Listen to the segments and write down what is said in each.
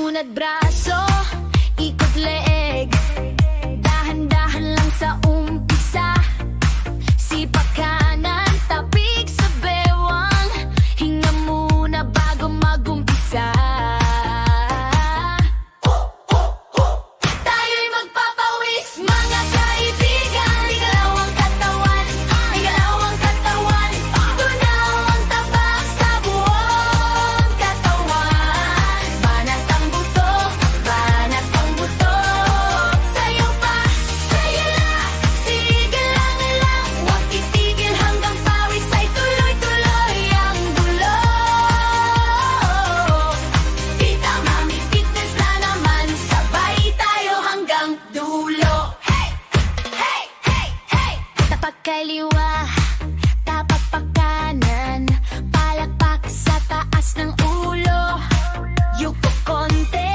Unat braso, ikot leeg, dahan-dahan lang sa umpisa. Sipak kanan, tapik sa bewang, hinga muna bago magumpisa. Tayo'y magpapawis, mga kaibigan. Igalaw ang katawan, igalaw ang katawan. Tunaw ang taba sa buong katawan. Banat ang buto, banat ang buto. Sayo pa, sayo lang, sige lang. Huwag titigil hanggang pawis ay tuloy-tuloy ang dulo. Tita Mami Fitness na naman, sabay tayo hanggang dulo. Hey! Hey! Hey! Hey! Tapak kaliwa, tapak pa kanan, palakpak sa taas ng ulo. Yuko konti,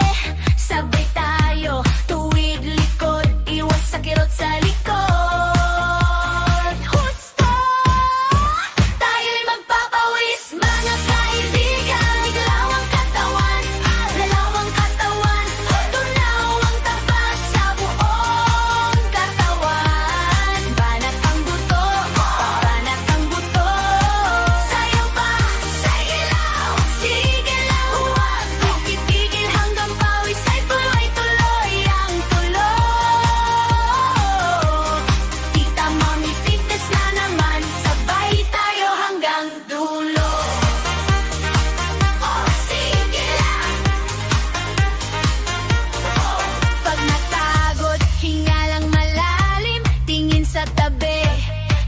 sabay tayo, tuwid likod, iwas sa kirot sa likod. Husto! Tayo'y magpapawis, mga kaibigan. Igalaw ang katawan, galaw ang katawan. Tunaw ang taba sa buong katawan. Banat ang buto, banat ang buto. Sayo pa, sagilaw, sige lang. Huwag titigil hanggang pawis ay tuloy-tuloy ang tulo. Tita Mami Fitness na naman, sabay tayo hanggang dulo. Oh, sige lang. Pag natagod, hinga lang malalim, tingin sa tabi,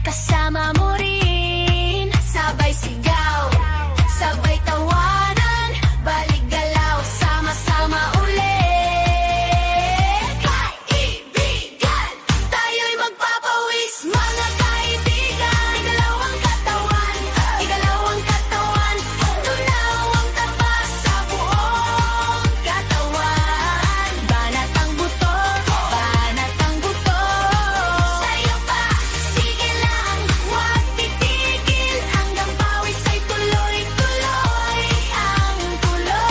kasama mo rin. Sabay sigaw, sabay tawanan, balik galaw, sama-sama ulit. Kaibigan, tayo'y magpapawis, mga kaibigan. Igalaw ang katawan, igalaw ang katawan. Tunaw ang taba sa buong katawan. Banat ang buto, banat ang buto. Sayo pa, sige lang, huwag titigil hanggang pawis ay tuloy-tuloy ang tulo.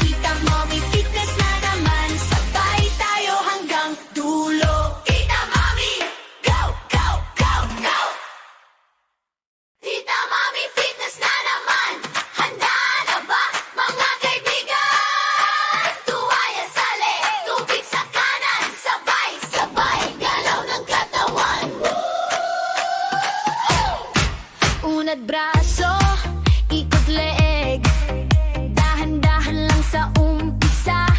Tita Mami Fitness na naman, sabay tayo hanggang dulo. Tita Mami, go, go, go, go! Tita Mami Fitness na naman, handa na ba mga kaibigan? Tuwaya sa leeg, tubig sa kanan, sabay-sabay galaw ng katawan. Unat braso, ikot leeg, dahan-dahan lang sa umpisa.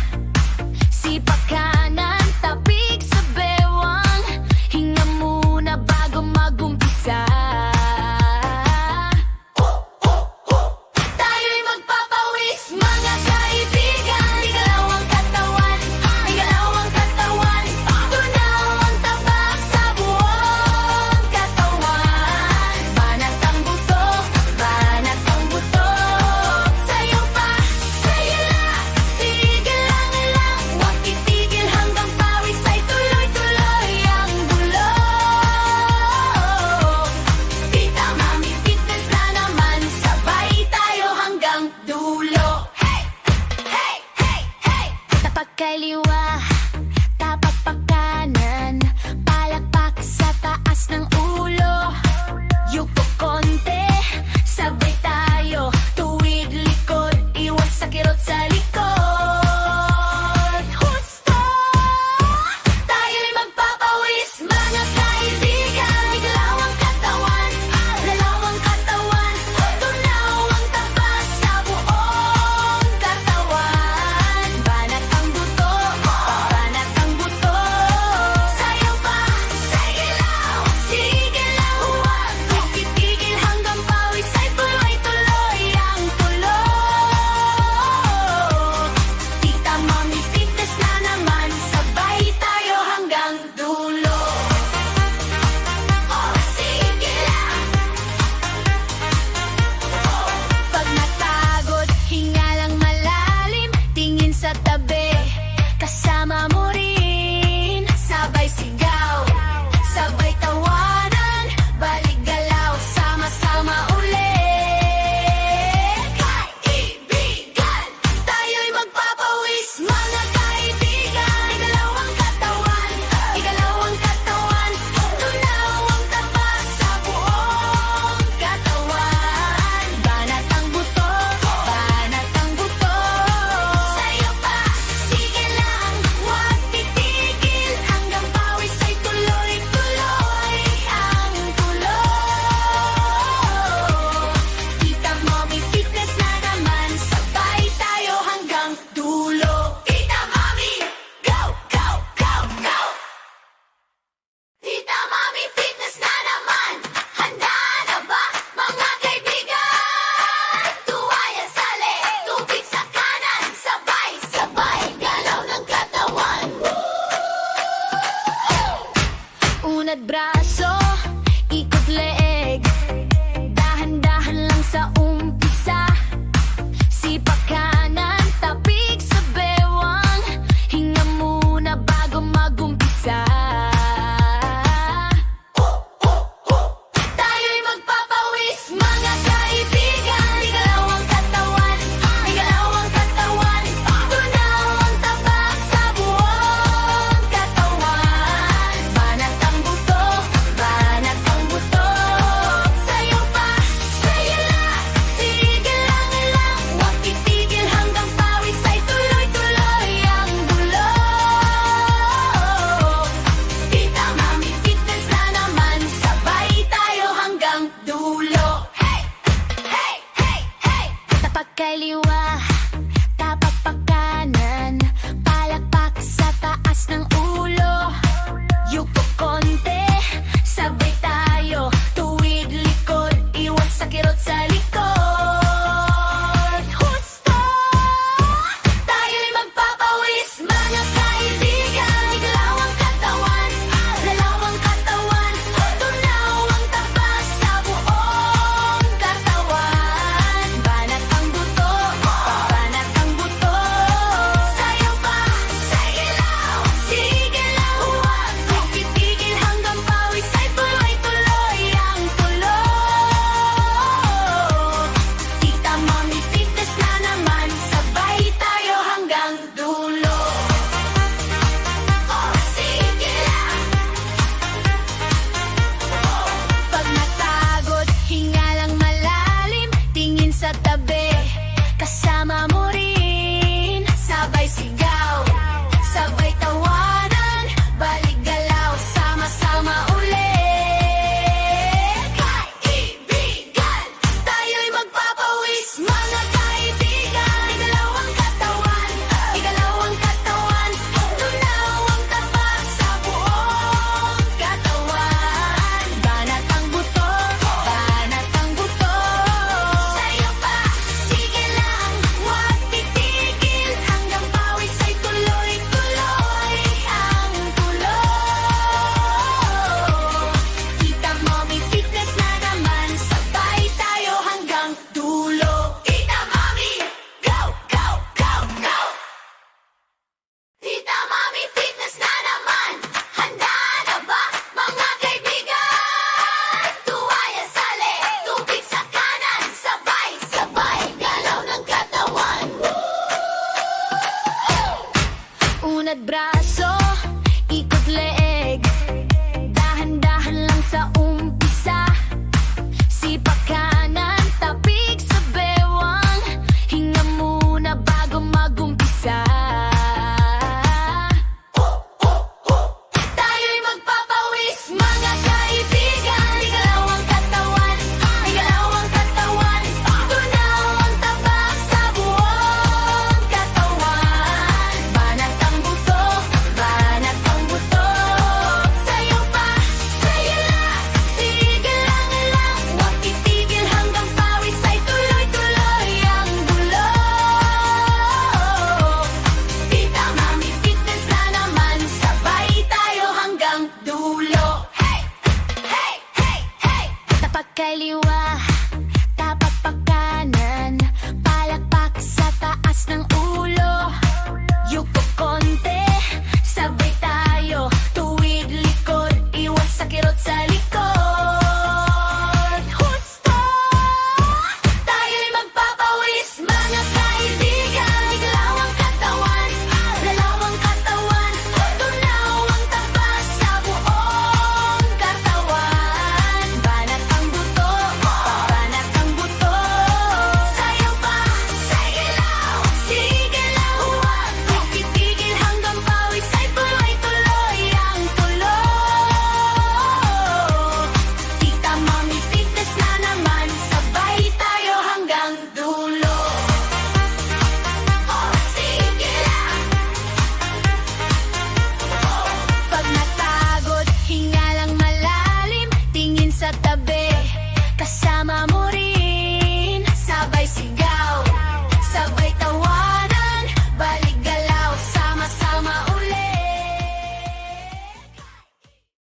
Sipak kanan, tapik sa bewang, hinga muna bago magumpisa. Tayo'y magpapawis, mga kaibigan. Igalaw ang katawan, igalaw ang katawan. Tunaw ang taba sa buong katawan. Banat ang buto, banat ang buto. Sayo pa, sayo lang, sige lang. Huwag titigil hanggang pawis ay tuloy-tuloy ang dulo. Tita Mami Fitness na naman, sabay tayo hanggang dulo. Hey! Hey! Hey! Hey! Tapak kaliwa, tapak pa kanan, palakpak sa taas ng ulo. Yuko konti, sabay tayo, tuwid likod, iwas sa kirot sa likod. Husto! Tayo'y magpapawis, mga kaibigan. Igalaw ang katawan, galaw ang katawan. Tunaw ang taba sa buong katawan. Banat ang buto, nagbraso